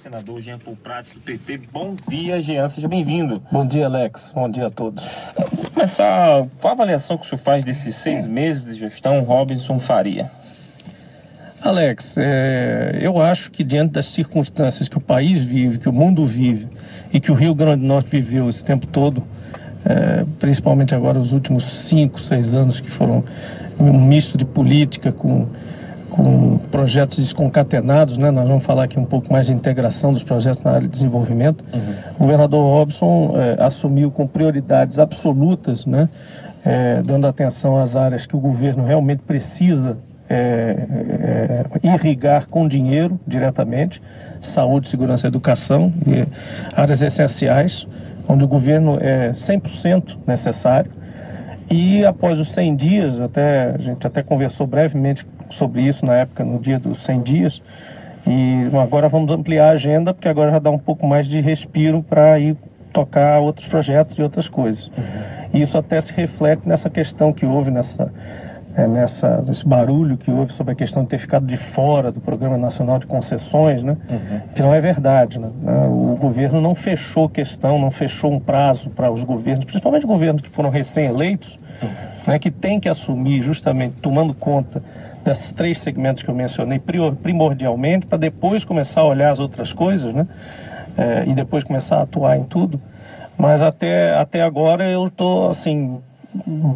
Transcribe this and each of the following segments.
senador Jean Paul Prats, do PP. Bom dia, Jean, seja bem-vindo. Bom dia, Alex. Bom dia a todos. Vou começar, qual a avaliação que o senhor faz desses 6 meses de gestão Robinson Faria? Alex, eu acho que diante das circunstâncias que o país vive, que o mundo vive e que o Rio Grande do Norte viveu esse tempo todo, principalmente agora os últimos 5, 6 anos, que foram um misto de política com projetos desconcatenados, né? Nós vamos falar aqui um pouco mais de integração dos projetos na área de desenvolvimento. O governador Robinson assumiu com prioridades absolutas, né? Dando atenção às áreas que o governo realmente precisa irrigar com dinheiro diretamente: saúde, segurança e educação, e áreas essenciais, onde o governo é 100% necessário. E após os 100 dias, a gente até conversou brevemente sobre isso na época, no dia dos 100 dias, e agora vamos ampliar a agenda, porque agora já dá um pouco mais de respiro para ir tocar outros projetos e outras coisas. E isso até se reflete nessa questão que houve, nesse barulho que houve sobre a questão de ter ficado de fora do Programa Nacional de Concessões, né? Que não é verdade, né? O governo não fechou questão, não fechou um prazo para os governos, principalmente governos que foram recém-eleitos, né, que tem que assumir justamente, tomando conta desses 3 segmentos que eu mencionei primordialmente, para depois começar a olhar as outras coisas, né? E depois começar a atuar em tudo. Mas até agora eu estou, assim,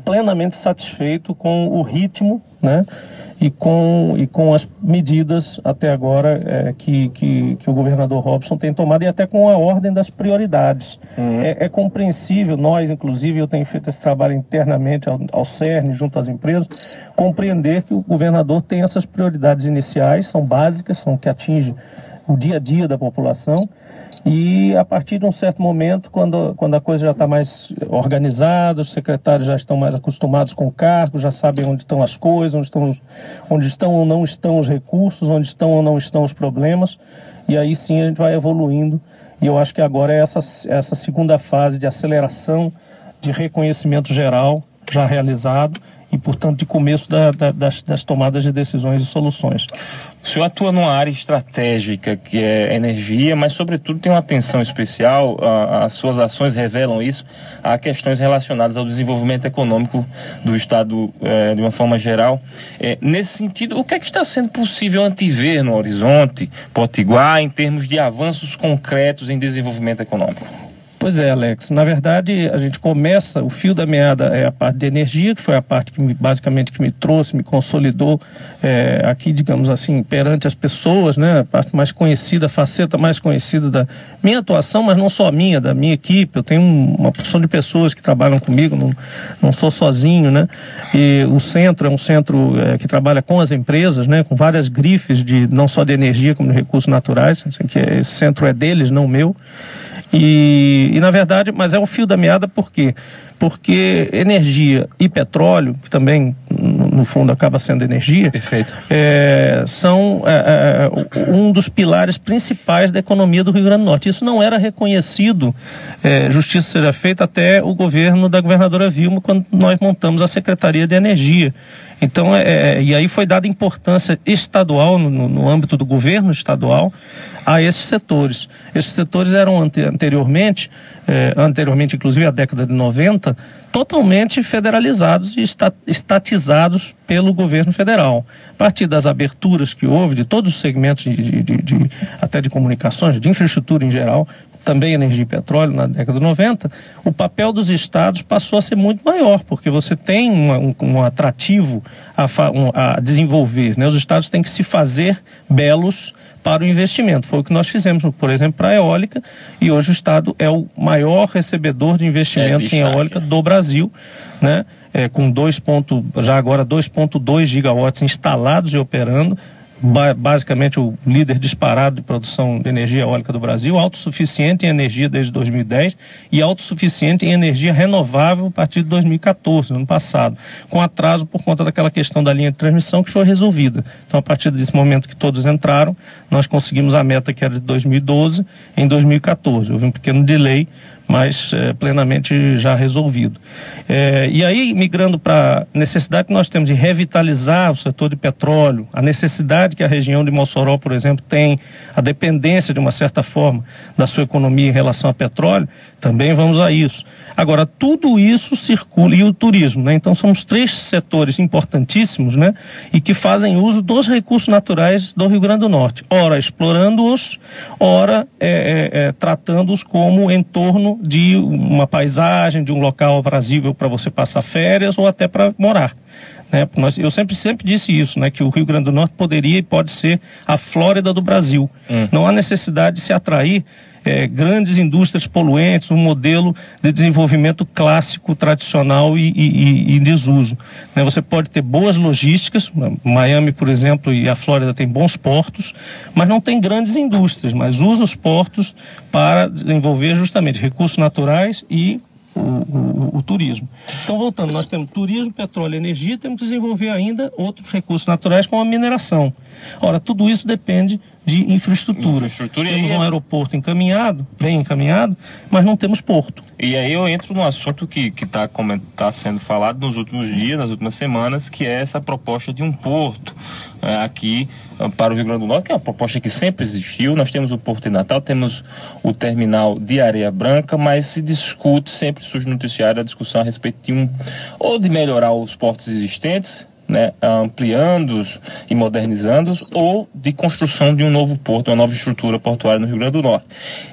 plenamente satisfeito com o ritmo, né? E com as medidas até agora que o governador Robinson tem tomado, e até com a ordem das prioridades. É compreensível, nós inclusive, eu tenho feito esse trabalho internamente ao CERN, junto às empresas, compreender que o governador tem essas prioridades iniciais, são básicas, são que atingem o dia a dia da população. E a partir de um certo momento, quando a coisa já está mais organizada, os secretários já estão mais acostumados com o cargo, já sabem onde estão as coisas, onde estão ou não estão os recursos, onde estão ou não estão os problemas, e aí sim a gente vai evoluindo. E eu acho que agora é essa segunda fase de aceleração, de reconhecimento geral já realizado, e, portanto, de começo das tomadas de decisões e soluções. O senhor atua numa área estratégica, que é energia, mas, sobretudo, tem uma atenção especial, as suas ações revelam isso, a questões relacionadas ao desenvolvimento econômico do Estado de uma forma geral. Nesse sentido, o que é que está sendo possível antever no horizonte potiguar em termos de avanços concretos em desenvolvimento econômico? Pois é, Alex. Na verdade, a gente começa, o fio da meada é a parte de energia, que foi a parte que basicamente me trouxe, me consolidou aqui, digamos assim, perante as pessoas, né? A parte mais conhecida, a faceta mais conhecida da minha atuação, mas não só a minha, da minha equipe. Eu tenho uma porção de pessoas que trabalham comigo, não sou sozinho, né? E o centro é um centro que trabalha com as empresas, né? Com várias grifes, não só de energia, como de recursos naturais. Assim, que esse centro é deles, não meu. E na verdade, mas é o fio da meada por quê? Porque energia e petróleo, que também no fundo acaba sendo energia, perfeito, são um dos pilares principais da economia do Rio Grande do Norte. Isso não era reconhecido, justiça seja feita, até o governo da governadora Vilma, quando nós montamos a Secretaria de Energia. Então, e aí foi dada importância estadual, no âmbito do governo estadual, a esses setores. Esses setores eram anteriormente, inclusive a década de 90, totalmente federalizados e estatizados pelo governo federal. A partir das aberturas que houve de todos os segmentos, até de comunicações, de infraestrutura em geral, também energia e petróleo na década de 90, o papel dos estados passou a ser muito maior, porque você tem um atrativo a desenvolver, né? Os estados têm que se fazer belos para o investimento. Foi o que nós fizemos, por exemplo, para a eólica, e hoje o estado é o maior recebedor de investimentos em eólica do Brasil, né? Com já agora 2,2 gigawatts instalados e operando, basicamente o líder disparado de produção de energia eólica do Brasil, autossuficiente em energia desde 2010 e autossuficiente em energia renovável a partir de 2014, no ano passado, com atraso por conta daquela questão da linha de transmissão que foi resolvida. Então, a partir desse momento que todos entraram, nós conseguimos a meta que era de 2012 em 2014. Houve um pequeno delay, mas plenamente já resolvido. E aí, migrando para a necessidade que nós temos de revitalizar o setor de petróleo, a necessidade que a região de Mossoró, por exemplo, tem, a dependência de uma certa forma da sua economia em relação a petróleo, também vamos a isso. Agora, tudo isso circula, e o turismo, né? Então, somos 3 setores importantíssimos, né? E que fazem uso dos recursos naturais do Rio Grande do Norte. Ora, explorando-os, ora, tratando-os como entorno de uma paisagem, de um local aprazível para você passar férias ou até para morar. Eu sempre disse isso, né, que o Rio Grande do Norte poderia e pode ser a Flórida do Brasil. Não há necessidade de se atrair grandes indústrias poluentes, um modelo de desenvolvimento clássico, tradicional e em desuso. Você pode ter boas logísticas, Miami, por exemplo, e a Flórida tem bons portos, mas não tem grandes indústrias, mas usa os portos para desenvolver justamente recursos naturais e o turismo. Então, voltando, nós temos turismo, petróleo e energia, temos que desenvolver ainda outros recursos naturais como a mineração. Ora, tudo isso depende de infraestrutura. Temos um aeroporto bem encaminhado, mas não temos porto. E aí eu entro no assunto que está sendo falado nos últimos dias, nas últimas semanas, que é essa proposta de um porto aqui para o Rio Grande do Norte, que é uma proposta que sempre existiu. Nós temos o Porto de Natal, temos o terminal de Areia Branca, mas se discute, sempre surge no noticiário a discussão a respeito ou de melhorar os portos existentes, ampliando-os e modernizando-os, ou de construção de um novo porto, uma nova estrutura portuária no Rio Grande do Norte.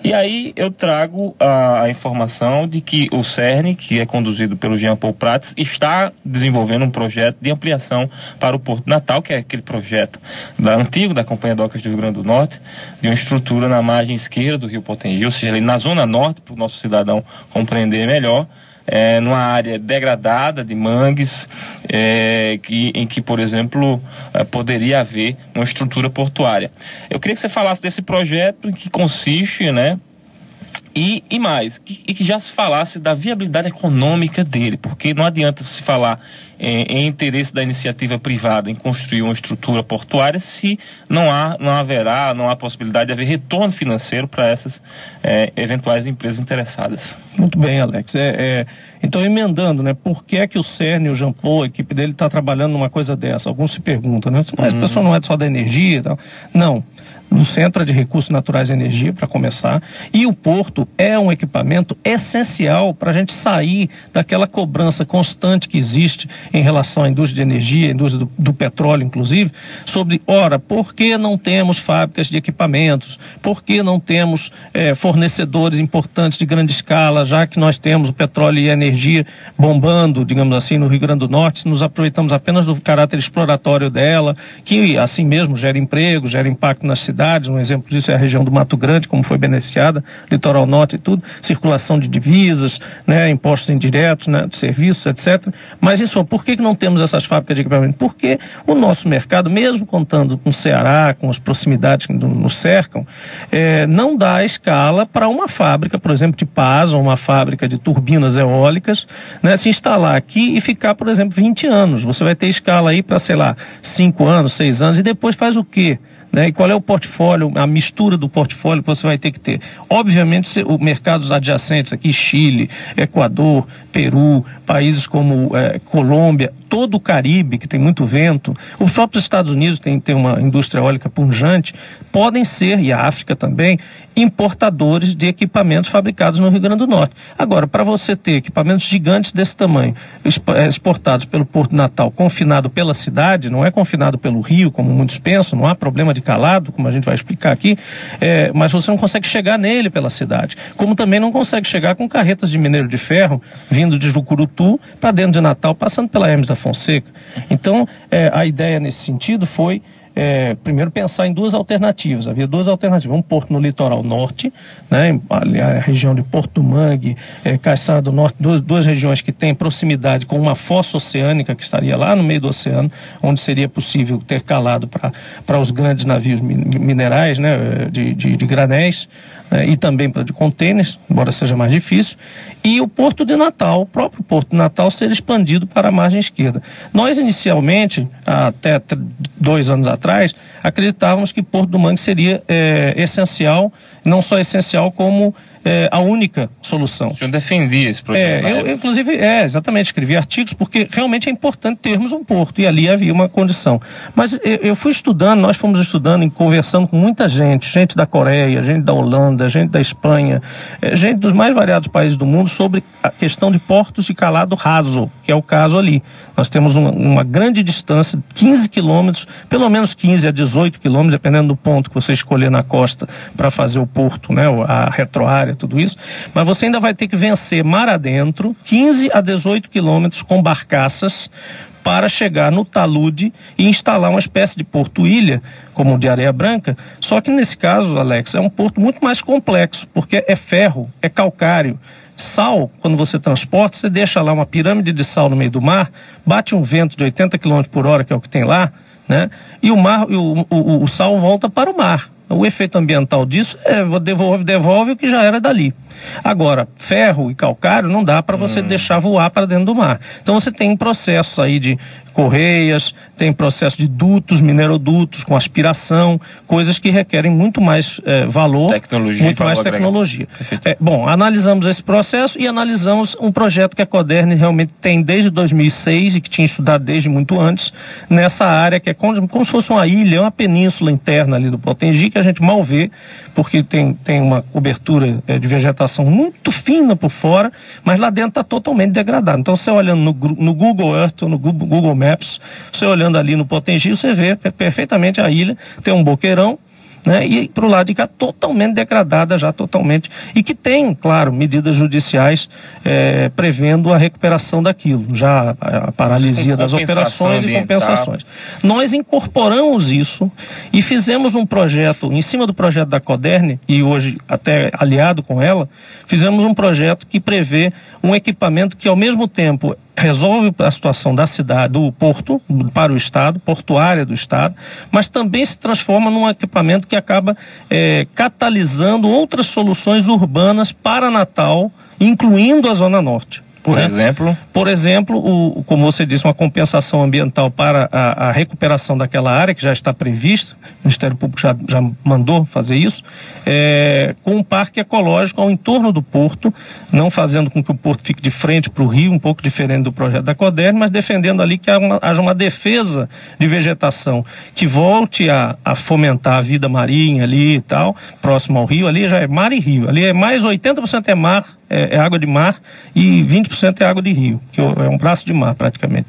E aí eu trago a informação de que o CERN, que é conduzido pelo Jean Paul Prats, está desenvolvendo um projeto de ampliação para o Porto de Natal, que é aquele projeto antigo da Companhia Docas do Rio Grande do Norte, de uma estrutura na margem esquerda do Rio Potengi, ou seja, ali na zona norte, para o nosso cidadão compreender melhor, numa área degradada de mangues, em que, por exemplo, poderia haver uma estrutura portuária. Eu queria que você falasse desse projeto, em que consiste, né? E mais, que já se falasse da viabilidade econômica dele, porque não adianta se falar em interesse da iniciativa privada em construir uma estrutura portuária se não há possibilidade de haver retorno financeiro para essas eventuais empresas interessadas. Muito bem, Alex. Então, emendando, né, por que é que o CERN, o Jean Paul, a equipe dele está trabalhando numa coisa dessa? Alguns se perguntam, né? Mas a pessoa não é só da energia e tal. Não. No Centro de Recursos Naturais e Energia, para começar, e o porto é um equipamento essencial para a gente sair daquela cobrança constante que existe em relação à indústria de energia, à indústria do petróleo, inclusive, sobre, por que não temos fábricas de equipamentos? Por que não temos fornecedores importantes de grande escala, já que nós temos o petróleo e a energia bombando, digamos assim, no Rio Grande do Norte, nos aproveitamos apenas do caráter exploratório dela, que assim mesmo gera emprego, gera impacto nas cidades. Um exemplo disso é a região do Mato Grande, como foi beneficiada, litoral norte e tudo, circulação de divisas, impostos indiretos, de serviços, etc. Mas, em suma, por que não temos essas fábricas de equipamento? Porque o nosso mercado, mesmo contando com o Ceará, com as proximidades que nos cercam, não dá escala para uma fábrica, por exemplo, de pás, ou uma fábrica de turbinas eólicas, se instalar aqui e ficar, por exemplo, 20 anos. Você vai ter escala aí para, 5 anos, 6 anos, e depois faz o quê? E qual é o portfólio, a mistura do portfólio que você vai ter que ter? Obviamente, os mercados adjacentes aqui, Chile, Equador, Peru, países como Colômbia, todo o Caribe, que tem muito vento, os próprios Estados Unidos tem uma indústria eólica pujante, podem ser, e a África também, importadores de equipamentos fabricados no Rio Grande do Norte. Agora, para você ter equipamentos gigantes desse tamanho, exportados pelo Porto de Natal, confinado pela cidade, não é confinado pelo rio, como muitos pensam, não há problema de calado, como a gente vai explicar aqui, mas você não consegue chegar nele pela cidade. Como também não consegue chegar com carretas de minério de ferro, vindo de Jucurutu para dentro de Natal, passando pela Hermes da Fonseca. Então, a ideia nesse sentido foi primeiro pensar em duas alternativas. Havia duas alternativas, um porto no litoral norte, a região de Porto do Mangue, Caiçara do Norte, duas regiões que têm proximidade com uma fossa oceânica que estaria lá no meio do oceano, onde seria possível ter calado para os grandes navios minerais, de granéis, e também para de contêineres, embora seja mais difícil, e o Porto de Natal, o próprio Porto de Natal, ser expandido para a margem esquerda. Nós, inicialmente, até 2 anos atrás, acreditávamos que Porto do Mangue seria essencial, não só essencial, como a única solução. O senhor defendia esse projeto? Eu inclusive, exatamente, escrevi artigos porque realmente é importante termos um porto e ali havia uma condição. Mas eu fui estudando, nós fomos estudando e conversando com muita gente da Coreia, gente da Holanda, gente da Espanha, gente dos mais variados países do mundo sobre a questão de portos de calado raso, que é o caso ali. Nós temos uma grande distância, 15 quilômetros, pelo menos 15 a 18 quilômetros, dependendo do ponto que você escolher na costa para fazer o porto, né, a retroárea, tudo isso. Mas você ainda vai ter que vencer mar adentro, 15 a 18 quilômetros com barcaças, para chegar no talude e instalar uma espécie de porto-ilha, como o de Areia Branca, só que nesse caso, Alex, é um porto muito mais complexo, porque é ferro, é calcário. Sal, quando você transporta, você deixa lá uma pirâmide de sal no meio do mar, bate um vento de 80 km por hora, que é o que tem lá, né? E o sal volta para o mar. O efeito ambiental disso devolve o que já era dali. Agora, ferro e calcário não dá para você deixar voar para dentro do mar. Então você tem processos aí de correias, tem processo de dutos, minerodutos com aspiração, coisas que requerem muito mais valor, muito mais tecnologia. Bom, analisamos esse processo e analisamos um projeto que a Coderne realmente tem desde 2006 e que tinha estudado desde muito antes, nessa área que é como se fosse uma ilha, uma península interna ali do Potengi, que a gente mal vê, porque tem uma cobertura de vegetação muito fina por fora, mas lá dentro está totalmente degradado. Então você olhando no Google Earth ou no Google Maps, você olhando ali no Potengi, você vê perfeitamente a ilha, tem um boqueirão, né, e para o lado de cá totalmente degradada já, totalmente, e que tem, claro, medidas judiciais prevendo a recuperação daquilo, já a paralisia das operações e compensações. Nós incorporamos isso e fizemos um projeto, em cima do projeto da Coderne, e hoje até aliado com ela, fizemos um projeto que prevê um equipamento que ao mesmo tempo resolve a situação da cidade, do porto para o estado, portuária do estado, mas também se transforma num equipamento que acaba catalisando outras soluções urbanas para Natal, incluindo a Zona Norte. Por exemplo? Por exemplo, como você disse, uma compensação ambiental para a recuperação daquela área que já está prevista, o Ministério Público já mandou fazer isso, com um parque ecológico ao entorno do porto, não fazendo com que o porto fique de frente para o rio, um pouco diferente do projeto da Coderne, mas defendendo ali que haja uma defesa de vegetação que volte a fomentar a vida marinha ali e tal, próximo ao rio. Ali já é mar e rio, ali é mais 80% é mar, é água de mar, e 20% é água de rio, que é um braço de mar praticamente.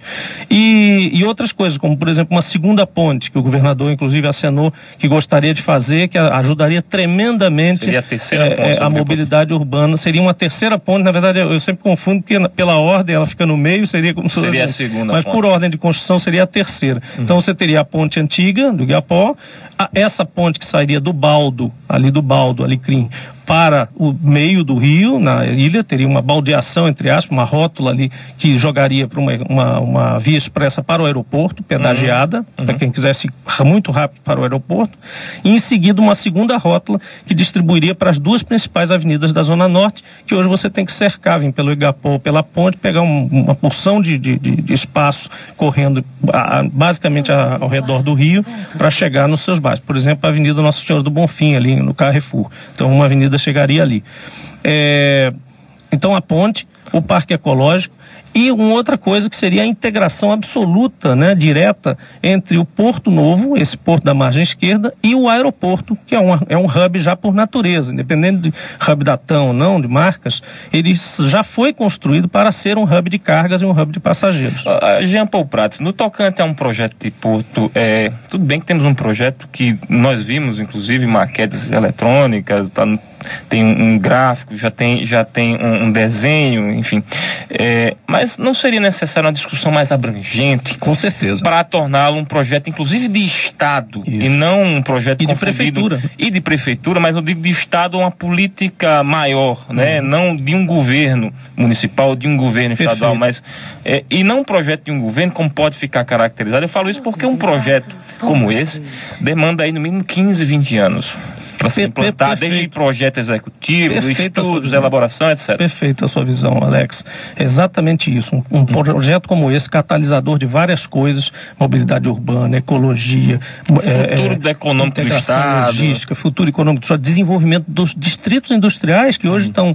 E outras coisas, como por exemplo uma segunda ponte, que o governador inclusive acenou que gostaria de fazer, que ajudaria tremendamente seria a terceira ponte, a mobilidade urbana. Seria uma terceira ponte, na verdade eu sempre confundo, porque pela ordem ela fica no meio, seria como se fosse a segunda mas ponte. Por ordem de construção seria a terceira. Então você teria a ponte antiga do Igapó, essa ponte que sairia do Baldo, Alecrim, para o meio do rio, na ilha, teria uma baldeação, entre aspas, uma rótula ali que jogaria para uma via expressa para o aeroporto, pedagiada, para quem quisesse ir muito rápido para o aeroporto, e em seguida uma segunda rótula que distribuiria para as duas principais avenidas da Zona Norte, que hoje você tem que cercar, vir pelo Igapó, pela ponte, pegar uma porção de espaço correndo basicamente ao redor do rio para chegar nos seus bairros. Por exemplo, a Avenida Nossa Senhora do Bonfim, ali no Carrefour. Então, uma avenida chegaria ali. Então a ponte, o parque ecológico e uma outra coisa que seria a integração absoluta, né, direta entre o Porto Novo, esse porto da margem esquerda, e o aeroporto, que é um hub já por natureza, independente de hub da TAM ou não, de marcas, ele já foi construído para ser um hub de cargas e um hub de passageiros. Jean Paul Prats, no tocante a um projeto de porto, tudo bem que temos um projeto que nós vimos, inclusive, maquetes eletrônicas, tem um gráfico, já tem um desenho, enfim, mas não seria necessário uma discussão mais abrangente? Com certeza. Para torná-lo um projeto, inclusive, de Estado, isso, e não um projeto de prefeitura. E de prefeitura, mas eu digo de Estado, uma política maior, né? Não de um governo municipal ou de um governo estadual, mas e não um projeto de um governo, como pode ficar caracterizado. Eu falo isso porque um projeto como esse demanda aí no mínimo 15, 20 anos. para ser implantado, desde projeto executivo, estudos, elaboração, etc. Perfeita a sua visão, Alex. É exatamente isso. Um projeto como esse, catalisador de várias coisas, mobilidade urbana, ecologia, futuro econômico do Estado, logística, futuro econômico do Estado, desenvolvimento dos distritos industriais, que hoje estão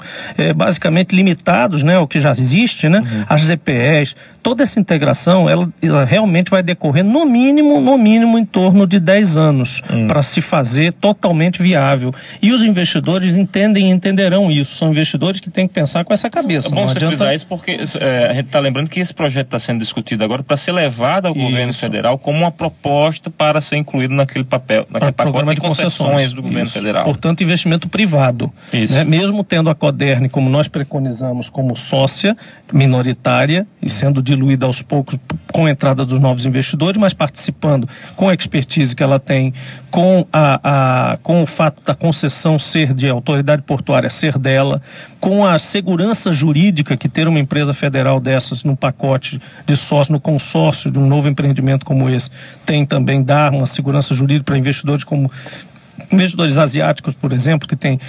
basicamente limitados, né, ao que já existe, né, as ZPEs. Toda essa integração, ela realmente vai decorrer no mínimo em torno de 10 anos para se fazer totalmente viável. E os investidores entendem e entenderão isso. São investidores que têm que pensar com essa cabeça. É bom você frisar isso porque a gente está lembrando que esse projeto está sendo discutido agora para ser levado ao governo federal como uma proposta para ser incluído naquele pacote de concessões do governo federal. Portanto, investimento privado. Né? Mesmo tendo a Coderne, como nós preconizamos, como sócia minoritária e sendo diluída aos poucos com a entrada dos novos investidores, mas participando com a expertise que ela tem, com o fato da concessão ser de autoridade portuária, ser dela, com a segurança jurídica que ter uma empresa federal dessas no pacote de sócio, no consórcio de um novo empreendimento como esse, tem também dar uma segurança jurídica para investidores como investidores asiáticos, por exemplo, que tem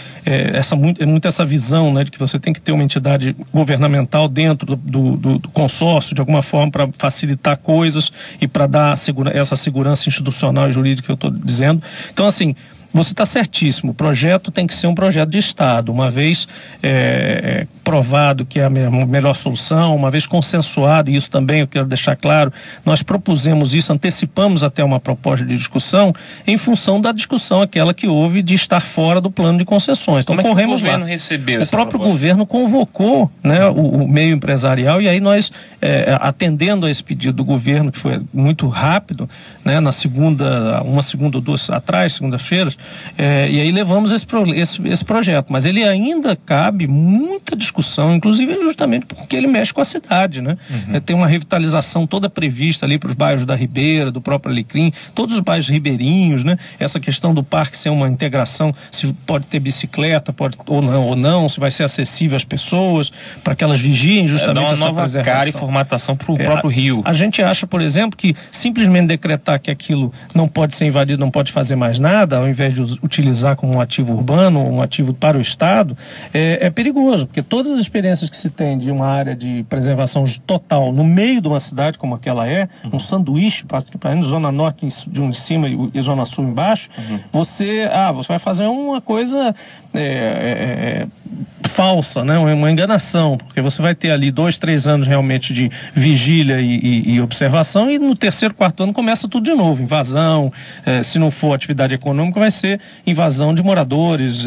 muito essa visão, né, de que você tem que ter uma entidade governamental dentro do consórcio, de alguma forma, para facilitar coisas e para dar essa segurança institucional e jurídica que eu estou dizendo. Então, assim, você está certíssimo, o projeto tem que ser um projeto de Estado, uma vez provado que é a melhor solução, uma vez consensuado, e isso também eu quero deixar claro, nós propusemos isso, antecipamos até uma proposta de discussão em função da discussão aquela que houve de estar fora do plano de concessões. Então, corremos lá. Recebeu o próprio governo convocou, né, o meio empresarial, e aí nós, atendendo a esse pedido do governo, que foi muito rápido, né, uma segunda ou duas atrás, segunda-feira, e aí levamos esse projeto, mas ele ainda cabe muita discussão, inclusive justamente porque ele mexe com a cidade, né? Tem uma revitalização toda prevista ali para os bairros da Ribeira, do próprio Alecrim, todos os bairros ribeirinhos, né? Essa questão do parque ser uma integração, se pode ter bicicleta, ou não, se vai ser acessível às pessoas, para que elas vigiem justamente essa nova preservação. Cara e formatação para o próprio rio. A gente acha, por exemplo, que simplesmente decretar que aquilo não pode ser invadido, não pode fazer mais nada, ao invés de utilizar como um ativo urbano, um ativo para o Estado, é perigoso, porque todas as experiências que se tem de uma área de preservação total no meio de uma cidade como aquela um sanduíche, para zona norte de um em cima e zona sul embaixo, você vai fazer uma coisa falsa, né? Uma enganação, porque você vai ter ali 2, 3 anos realmente de vigília e observação, e no terceiro, quarto ano começa tudo de novo, invasão, se não for atividade econômica, vai ser invasão de moradores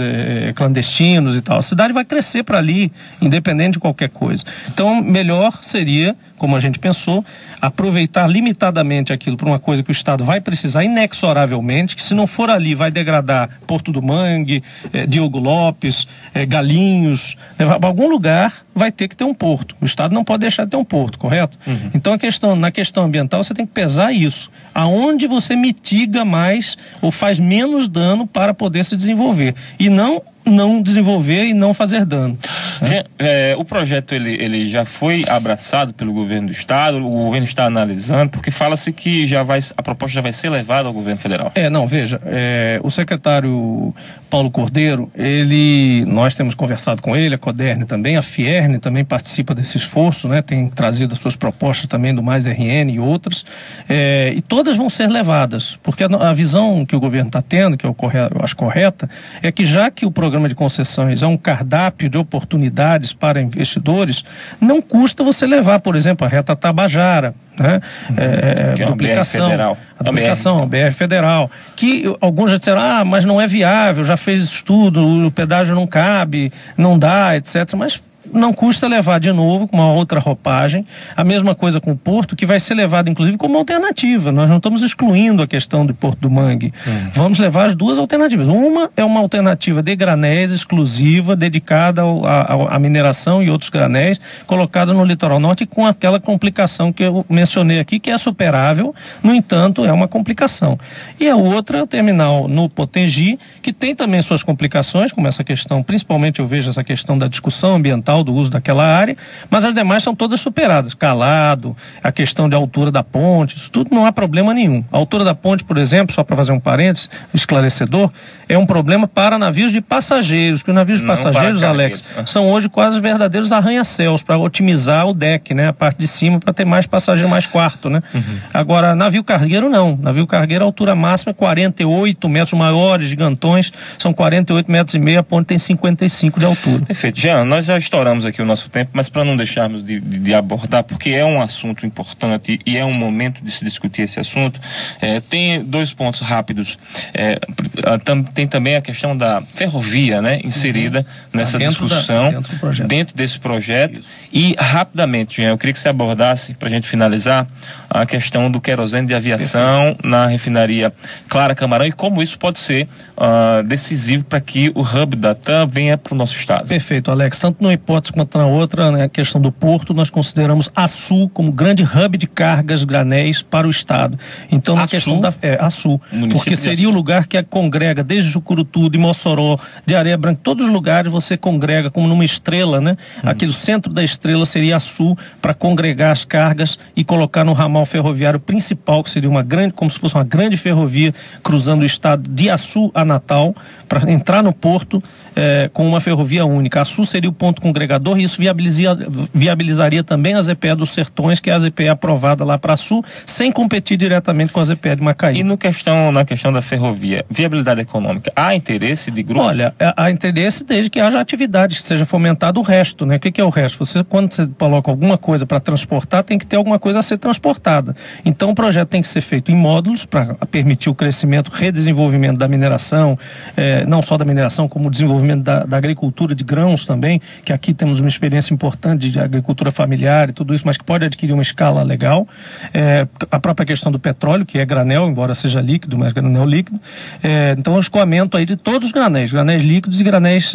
clandestinos e tal. A cidade vai crescer para ali, independente de qualquer coisa. Então, melhor seria, como a gente pensou, aproveitar limitadamente aquilo para uma coisa que o Estado vai precisar inexoravelmente, que se não for ali vai degradar Porto do Mangue, Diogo Lopes, Galinhos, para algum lugar vai ter que ter um porto. O Estado não pode deixar de ter um porto, correto? Então na questão ambiental você tem que pesar isso. Aonde você mitiga mais ou faz menos dano para poder se desenvolver. E não desenvolver e não fazer dano. O projeto ele já foi abraçado pelo governo do Estado, o governo está analisando, porque fala-se que a proposta já vai ser levada ao governo federal. Veja, o secretário Paulo Cordeiro, nós temos conversado com ele, a Coderne também, a Fierne também participa desse esforço, né? Tem trazido as suas propostas também do Mais RN e outras, e todas vão ser levadas, porque a visão que o governo está tendo, que eu acho correta, é que já que o programa de concessões é um cardápio de oportunidades para investidores, não custa você levar, por exemplo, a reta Tabajara, né? Duplicação, a BR Federal, que alguns já disseram, mas não é viável, já fez estudo, o pedágio não cabe, não dá, etc. Mas não custa levar de novo com uma outra roupagem. A mesma coisa com o Porto, que vai ser levado inclusive como alternativa. Nós não estamos excluindo a questão do Porto do Mangue. Vamos levar as duas alternativas. Uma é uma alternativa de granéis exclusiva, dedicada à mineração e outros granéis, colocada no litoral norte, com aquela complicação que eu mencionei aqui, que é superável, no entanto é uma complicação. E a outra é o terminal no Potengi, que tem também suas complicações, como essa questão, principalmente eu vejo essa questão da discussão ambiental racional do uso daquela área, mas as demais são todas superadas. Calado, a questão de altura da ponte, isso tudo não há problema nenhum. A altura da ponte, por exemplo, só para fazer um parênteses esclarecedor, é um problema para navios de passageiros, porque os navios de passageiros, Alex, são hoje quase verdadeiros arranha-céus para otimizar o deck, né, a parte de cima, para ter mais passageiro, mais quarto, né? Agora, navio cargueiro não. Navio cargueiro, a altura máxima é 48 metros, maiores, gigantões, são 48 metros e meio, a ponte tem 55 de altura. Perfeito. Jean, nós já estouramos aqui o nosso tempo, mas para não deixarmos de abordar, porque é um assunto importante e é um momento de se discutir esse assunto, tem dois pontos rápidos. Tem também a questão da ferrovia, né, inserida nessa discussão, dentro desse projeto. Isso. E rapidamente, Jean, eu queria que você abordasse, para a gente finalizar, a questão do querosene de aviação na refinaria Clara Camarão e como isso pode ser decisivo para que o hub da TAM venha para o nosso estado. Perfeito, Alex. Tanto numa hipótese quanto na outra, né, a questão do porto, nós consideramos Açu como grande hub de cargas granéis para o estado. Então, na questão da Açu, porque seria o lugar que congrega desde Jucurutu, de Mossoró, de Areia Branca, todos os lugares você congrega como numa estrela, né? Aqui no centro da estrela seria Açu para congregar as cargas e colocar no ramal ferroviário principal, que seria uma grande, como se fosse uma grande ferrovia cruzando o estado de Açu a Natal, para entrar no porto com uma ferrovia única. A Sul seria o ponto congregador e isso viabilizaria também a ZPE dos Sertões, que é a ZPE aprovada lá para a Sul, sem competir diretamente com a ZPE de Macaí. E na questão da ferrovia, viabilidade econômica, há interesse de grupos? Olha, há interesse desde que haja atividade, que seja fomentado o resto, né? O que é o resto? Quando você coloca alguma coisa para transportar, tem que ter alguma coisa a ser transportada. Então o projeto tem que ser feito em módulos para permitir o crescimento, redesenvolvimento da mineração, não só da mineração, como o desenvolvimento da agricultura de grãos também, que aqui temos uma experiência importante de agricultura familiar e tudo isso, mas que pode adquirir uma escala legal. A própria questão do petróleo, que é granel, embora seja líquido, mas granel líquido. Então, o escoamento aí de todos os granéis líquidos e granéis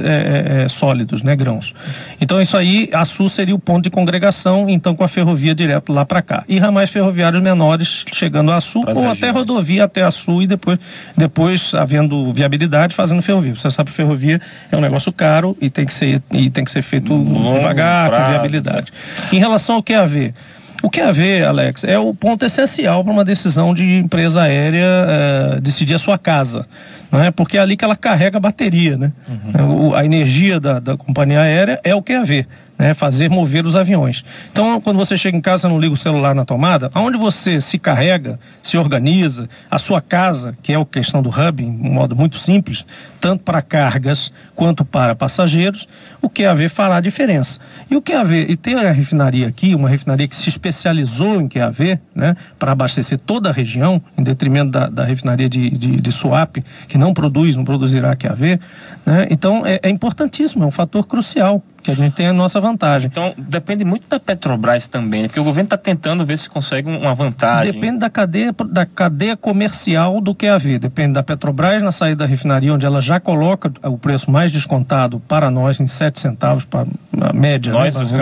sólidos, né, grãos. Então, isso aí, a Sul seria o ponto de congregação, então, com a ferrovia direto lá para cá. E ramais ferroviários menores chegando a Sul, ou até rodovia até a Sul e depois havendo viabilidade, fazendo ferrovia. Você sabe, ferrovia é um negócio caro e tem que ser feito devagar, com viabilidade. Em relação ao QAV, o QAV, Alex, é o ponto essencial para uma decisão de empresa aérea decidir a sua casa. Não é? Porque é ali que ela carrega a bateria, né? A energia da companhia aérea é o QAV. Né, fazer mover os aviões. Então, quando você chega em casa, você não liga o celular na tomada, aonde você se carrega, se organiza, a sua casa, que é a questão do hub, em um modo muito simples, tanto para cargas quanto para passageiros, o QAV fará a diferença. E o QAV, e tem a refinaria aqui, uma refinaria que se especializou em QAV, né, para abastecer toda a região, em detrimento da refinaria de Suape, que não produzirá QAV, né? Então, é importantíssimo, é um fator crucial, que a gente tem a nossa vantagem. Então, depende muito da Petrobras também, porque o governo está tentando ver se consegue uma vantagem. Depende da cadeia comercial do QAV. Depende da Petrobras na saída da refinaria, onde ela já coloca o preço mais descontado para nós, em 7 centavos, para a média. Nós, né?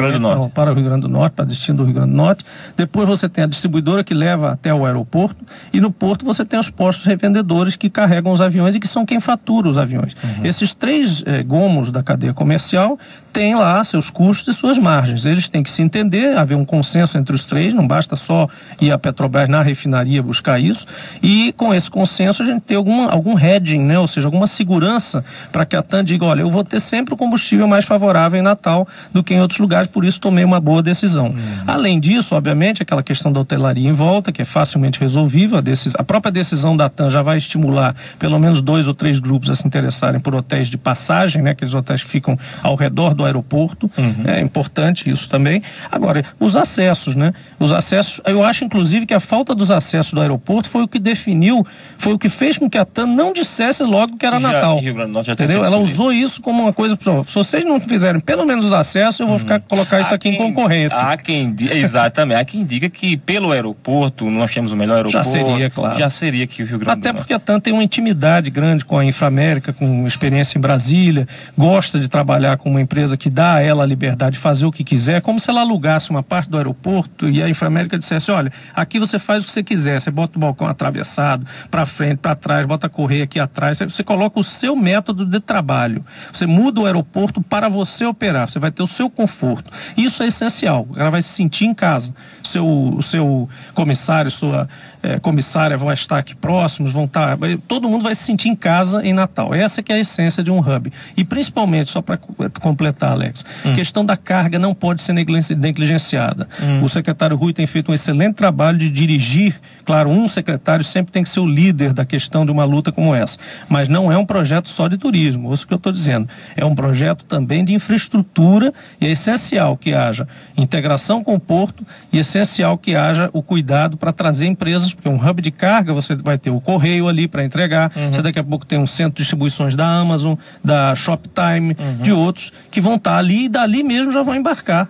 Para o Rio Grande do Norte, para o destino do Rio Grande do Norte. Depois você tem a distribuidora que leva até o aeroporto, e no porto você tem os postos revendedores que carregam os aviões e que são quem fatura os aviões. Esses 3 gomos da cadeia comercial têm lá seus custos e suas margens. Eles têm que se entender, haver um consenso entre os 3, não basta só ir a Petrobras na refinaria buscar isso, e com esse consenso a gente ter algum hedging, né? Ou seja, alguma segurança para que a TAM diga, olha, eu vou ter sempre o combustível mais favorável em Natal do que em outros lugares, por isso tomei uma boa decisão. Além disso, obviamente, aquela questão da hotelaria em volta, que é facilmente resolvível, a própria decisão da TAM já vai estimular pelo menos 2 ou 3 grupos a se interessarem por hotéis de passagem, né? Aqueles hotéis que ficam ao redor do aeroporto. É importante isso também. Agora, os acessos, né? Os acessos, eu acho inclusive que a falta dos acessos do aeroporto foi o que definiu, foi o que fez com que a TAM não dissesse logo que era Natal. Entendeu? Ela usou isso como uma coisa, se vocês não fizerem pelo menos os acessos, eu vou colocar isso aqui em concorrência. Exatamente. Há quem diga que pelo aeroporto, nós temos o melhor aeroporto. Já seria, claro. Já seria que o Rio Grande do Norte. Até porque a TAM tem uma intimidade grande com a Inframérica, com experiência em Brasília, gosta de trabalhar com uma empresa que dá a ela a liberdade de fazer o que quiser, como se ela alugasse uma parte do aeroporto e a Inframérica dissesse, olha, aqui você faz o que você quiser, você bota o balcão atravessado, para frente, para trás, bota a correia aqui atrás, você coloca o seu método de trabalho, você muda o aeroporto para você operar, você vai ter o seu conforto. Isso é essencial, ela vai se sentir em casa, o seu comissário, sua comissária vão estar aqui próximos, todo mundo vai se sentir em casa em Natal. Essa que é a essência de um hub. E principalmente, só para completar, Alex, a questão da carga não pode ser negligenciada. O secretário Rui tem feito um excelente trabalho de dirigir, claro, um secretário sempre tem que ser o líder da questão de uma luta como essa, mas não é um projeto só de turismo, isso que eu estou dizendo, é um projeto também de infraestrutura e é essencial que haja integração com o porto e é essencial que haja o cuidado para trazer empresas, porque um hub de carga você vai ter o correio ali para entregar, você daqui a pouco tem um centro de distribuições da Amazon, da Shoptime, de outros que vão estar ali e dali mesmo já vão embarcar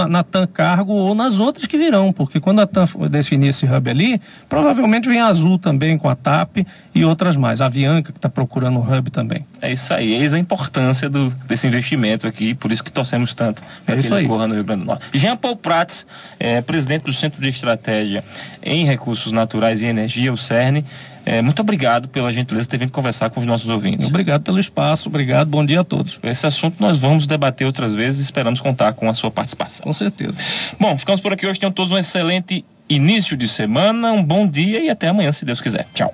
na TAM Cargo ou nas outras que virão, porque quando a TAM definir esse hub ali, provavelmente vem a Azul também com a TAP e outras mais, a Avianca que está procurando um hub também. É isso aí, eis a importância desse investimento aqui, por isso que torcemos tanto para que ele ocorra no Rio Grande do Norte. Jean Paul Prats, presidente do Centro de Estratégia em Recursos Naturais e Energia, o CERN, muito obrigado pela gentileza de ter vindo conversar com os nossos ouvintes. Obrigado pelo espaço, obrigado, bom dia a todos. Esse assunto nós vamos debater outras vezes, esperamos contar com a sua participação. Com certeza. Bom, ficamos por aqui hoje, tenham todos um excelente início de semana, um bom dia e até amanhã, se Deus quiser. Tchau.